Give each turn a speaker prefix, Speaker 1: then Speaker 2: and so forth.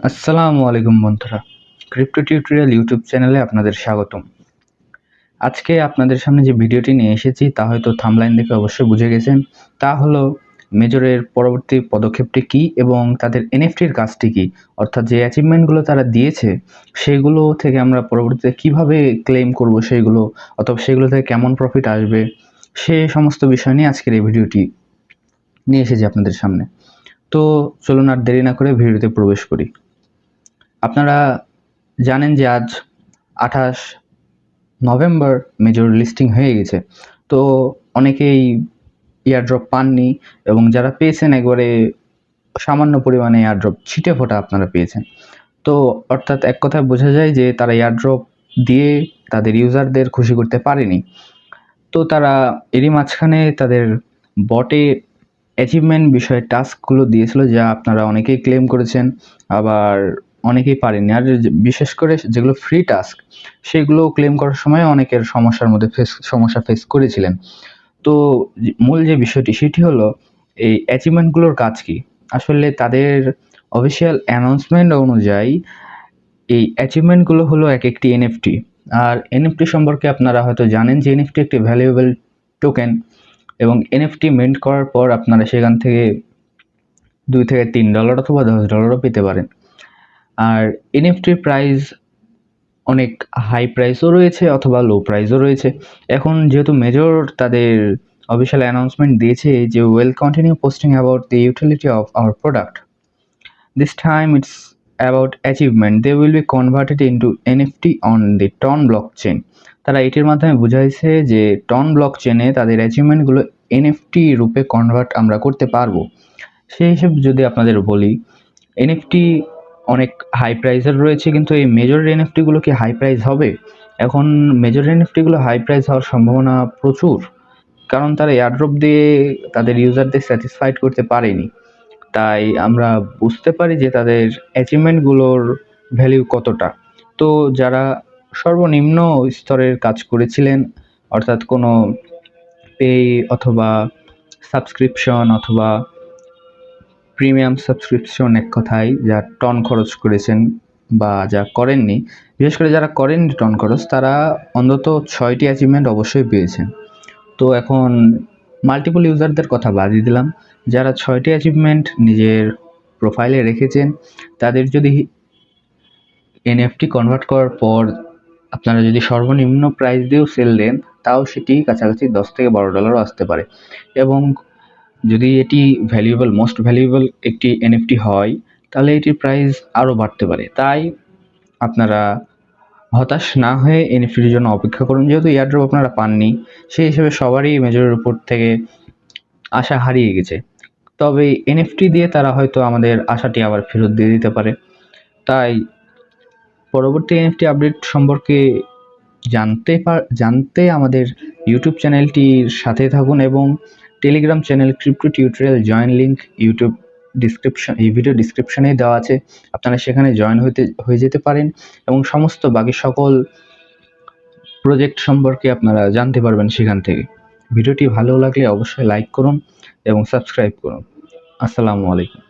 Speaker 1: আসসালামু আলাইকুম বন্ধুরা, ক্রিপ্টো টিউটোরিয়াল ইউটিউব চ্যানেলে আপনাদের স্বাগতম। আজকে আপনাদের সামনে যে ভিডিওটি নিয়ে এসেছি তা হয়তো থাম্বলাইন দেখে অবশ্যই বুঝে গেছেন। তা হলো মেজরের পরবর্তী পদক্ষেপটি কী এবং তাদের এনএফটির কাজটি কী, অর্থাৎ যে অ্যাচিভমেন্টগুলো তারা দিয়েছে সেগুলো থেকে আমরা পরবর্তীতে কিভাবে ক্লেম করব সেগুলো, অথবা সেগুলো থেকে কেমন প্রফিট আসবে, সে সমস্ত বিষয় নিয়ে আজকের এই ভিডিওটি নিয়ে এসেছি আপনাদের সামনে। তো চলুন আর দেরি না করে ভিডিওতে প্রবেশ করি। আপনারা জানেন যে আজ 28 নভেম্বর মেজর লিস্টিং হয়ে গেছে। তো অনেকেই এয়ারড্রপ পাননি এবং যারা পেয়েছেন একবারে সামান্য পরিমাণে এয়ারড্রপ ছিটে ফোঁটা আপনারা পেয়েছেন। তো অর্থাৎ এক কথায় বোঝা যায় যে তারা এয়ারড্রপ দিয়ে তাদের ইউজারদের খুশি করতে পারেনি। তো তারা এরই মাঝখানে তাদের বটে অ্যাচিভমেন্ট বিষয়ে টাস্কগুলো দিয়েছিল, যা আপনারা অনেকেই ক্লেম করেছেন, আবার অনেকেই পারেননি। আর বিশেষ করে যেগুলো ফ্রি টাস্ক সেগুলো ক্লেম করার সময় অনেকের সমস্যা ফেস করেছিলেন। তো মূল যে বিষয়টি সেটি হলো এই অ্যাচিভমেন্টগুলোর কাজ কি। আসলে তাদের অফিসিয়াল অ্যানাউন্সমেন্ট অনুযায়ী এই অ্যাচিভমেন্টগুলো হলো এক একটি এনএফটি। আর এনএফটি সম্পর্কে আপনারা হয়তো জানেন যে এনএফটি একটি ভ্যালুয়েবল টোকেন, এবং এনএফটি মিন্ট করার পর আপনারা সেখান থেকে $2 থেকে $3 অথবা $10ও পেতে পারেন। আর এনএফটির প্রাইস অনেক হাই প্রাইসও রয়েছে অথবা লো প্রাইসও রয়েছে। এখন যেহেতু মেজর তাদের অফিসিয়াল অ্যানাউন্সমেন্ট দিয়েছে যে will continue posting about the utility of our product, this time it's about achievement, they will be converted into NFT on the TON blockchain. তারা এটির মাধ্যমে বুঝাইছে যে টন ব্লক চেনে তাদের অ্যাচিভমেন্টগুলো এনএফটি রূপে কনভার্ট আমরা করতে পারবো। সেই হিসেবে যদি আপনাদের বলি, এনএফটি অনেক হাই প্রাইসের রয়েছে, কিন্তু এই মেজর এনএফটিগুলো কি হাই প্রাইস হবে? এখন মেজর এনএফটিগুলো হাই প্রাইস হওয়ার সম্ভাবনা প্রচুর, কারণ তারা এয়ারড্রপ দিয়ে তাদের ইউজারদের স্যাটিসফাইড করতে পারেনি। তাই আমরা বুঝতে পারি যে তাদের অ্যাচিভমেন্টগুলোর ভ্যালু কতটা। তো যারা সর্বনিম্ন স্তরের কাজ করেছিলেন, অর্থাৎ কোনো পে অথবা সাবস্ক্রিপশন অথবা প্রিমিয়াম সাবস্ক্রিপশন, এক কথায় যা টন খরচ করেছেন বা যা করেননি, বিশেষ করে যারা করেননি টন খরচ, তারা অন্তত 6টি অ্যাচিভমেন্ট অবশ্যই পেয়েছেন। তো এখন মাল্টিপল ইউজারদের কথা বাদই দিলাম, যারা 6টি অ্যাচিভমেন্ট নিজের প্রোফাইলে রেখেছেন তাদের যদি এনএফটি কনভার্ট করার পর আপনারা যদি সর্বনিম্ন প্রাইস দিয়েও সেল দেন, তাও সেটি কাছাকাছি $10 থেকে $12 আসতে পারে। এবং যদি এটি মোস্ট ভ্যালুয়েবল একটি এনএফটি হয়, তাহলে এটির প্রাইস আরও বাড়তে পারে। তাই আপনারা হতাশ না হয়ে এনএফটির জন্য অপেক্ষা করুন। যেহেতু এয়ারড্রপ আপনারা পাননি, সেই হিসেবে সবারই মেজরের উপর থেকে আশা হারিয়ে গেছে। তবে এনএফটি দিয়ে তারা হয়তো আমাদের আশাটি আবার ফেরত দিয়ে দিতে পারে। তাই পরবর্তী এনএফটি আপডেট সম্পর্কে জানতে আমাদের ইউটিউব চ্যানেলটির সাথে থাকুন, এবং Telegram channel crypto tutorial join link এই ভিডিও ডিসক্রিপশনে দেওয়া আছে। আপনারা সেখানে জয়েন হয়ে যেতে পারেন এবং সমস্ত বাকি সকল প্রজেক্ট সম্পর্কে আপনারা জানতে পারবেন সেখান থেকে। ভিডিওটি ভালো লাগলে অবশ্যই লাইক করুন এবং সাবস্ক্রাইব করুন। আসসালামু আলাইকুম।